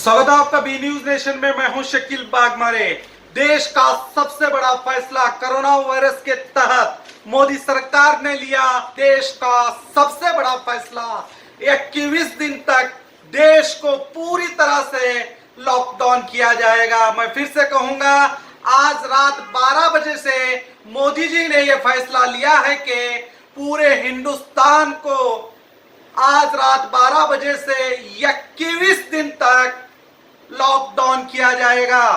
स्वागत है आपका बी न्यूज नेशन में। मैं हूं शकील बागमारे। देश का सबसे बड़ा फैसला कोरोना वायरस के तहत मोदी सरकार ने लिया। देश का सबसे बड़ा फैसला 21 दिन तक देश को पूरी तरह से लॉकडाउन किया जाएगा। मैं फिर से कहूंगा, आज रात 12 बजे से मोदी जी ने यह फैसला लिया है कि पूरे हिंदुस्तान को आज रात 12 बजे से 21 दिन तक लॉकडाउन किया जाएगा।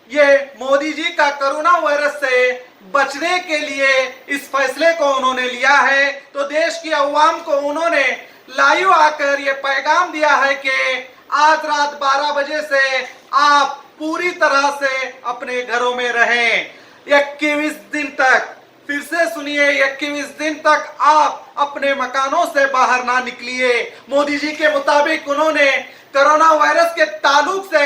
ये मोदी जी का कोरोना वायरस से बचने के लिए इस फैसले को उन्होंने लिया है। तो देश की अवाम को उन्होंने लाइव आकर ये पैगाम दिया है कि आज रात 12 बजे से आप पूरी तरह से अपने घरों में रहें 21 दिन तक। फिर से सुनिए, 21 दिन तक आप अपने मकानों से बाहर ना निकलिए। मोदी जी के मुताबिक उन्होंने कोरोना वायरस के ताल्लुक से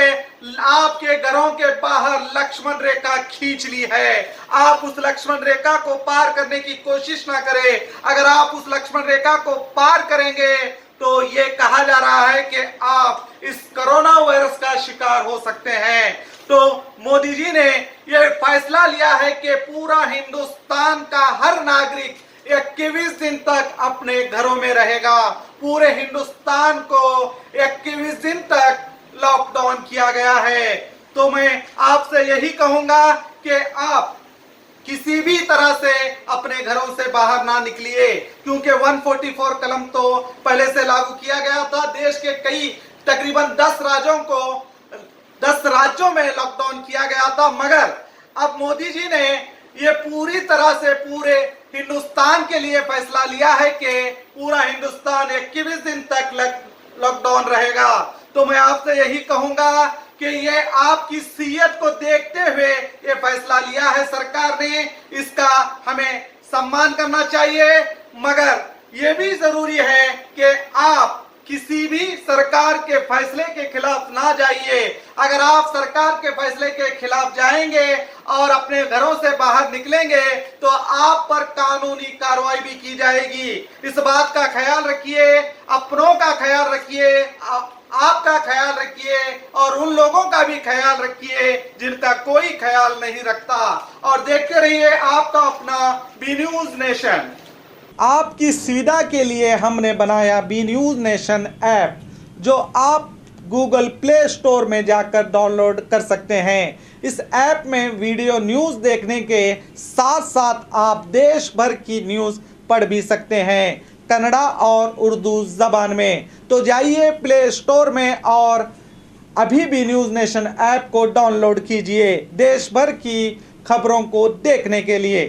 आपके घरों के बाहर लक्ष्मण रेखा खींच ली है। आप उस लक्ष्मण रेखा को पार करने की कोशिश ना करें। अगर आप उस लक्ष्मण रेखा को पार करेंगे तो ये कहा जा रहा है कि आप इस कोरोना वायरस का शिकार हो सकते हैं। तो मोदी जी ने यह फैसला लिया है कि पूरा हिंदुस्तान का हर नागरिक 21 दिन तक अपने घरों में रहेगा। पूरे हिंदुस्तान को 21 दिन तक लॉकडाउन किया गया है। तो मैं आपसे यही कहूंगा कि आप किसी भी तरह से अपने घरों से बाहर ना निकलिए, क्योंकि 144 कलम तो पहले से लागू किया गया था। देश के कई तकरीबन 10 राज्यों में लॉकडाउन किया गया था, मगर अब मोदी जी ने ये पूरी तरह से पूरे हिंदुस्तान के लिए फैसला लिया है कि पूरा हिंदुस्तान 21 दिन तक लॉकडाउन रहेगा। तो मैं आपसे यही कहूंगा कि ये आपकी सीयत को देखते हुए ये फैसला लिया है सरकार ने। इसका हमें सम्मान करना चाहिए, मगर ये भी जरूरी है कि आप किसी भी सरकार के फैसले के खिलाफ ना जाइए। अगर आप सरकार के फैसले के खिलाफ जाएंगे और अपने घरों से बाहर निकलेंगे तो आप पर कानूनी कार्रवाई भी की जाएगी। इस बात का ख्याल रखिए, अपनों का ख्याल रखिए, आपका ख्याल रखिए और उन लोगों का भी ख्याल रखिए जिनका कोई ख्याल नहीं रखता। और देखते रहिए आपका अपना बी न्यूज नेशन। आपकी सुविधा के लिए हमने बनाया बी न्यूज नेशन ऐप, जो आप गूगल प्ले स्टोर में जाकर डाउनलोड कर सकते हैं। इस ऐप में वीडियो न्यूज़ देखने के साथ साथ आप देश भर की न्यूज़ पढ़ भी सकते हैं, कन्नड़ा और उर्दू ज़बान में। तो जाइए प्ले स्टोर में और अभी भी न्यूज़ नेशन ऐप को डाउनलोड कीजिए देश भर की खबरों को देखने के लिए।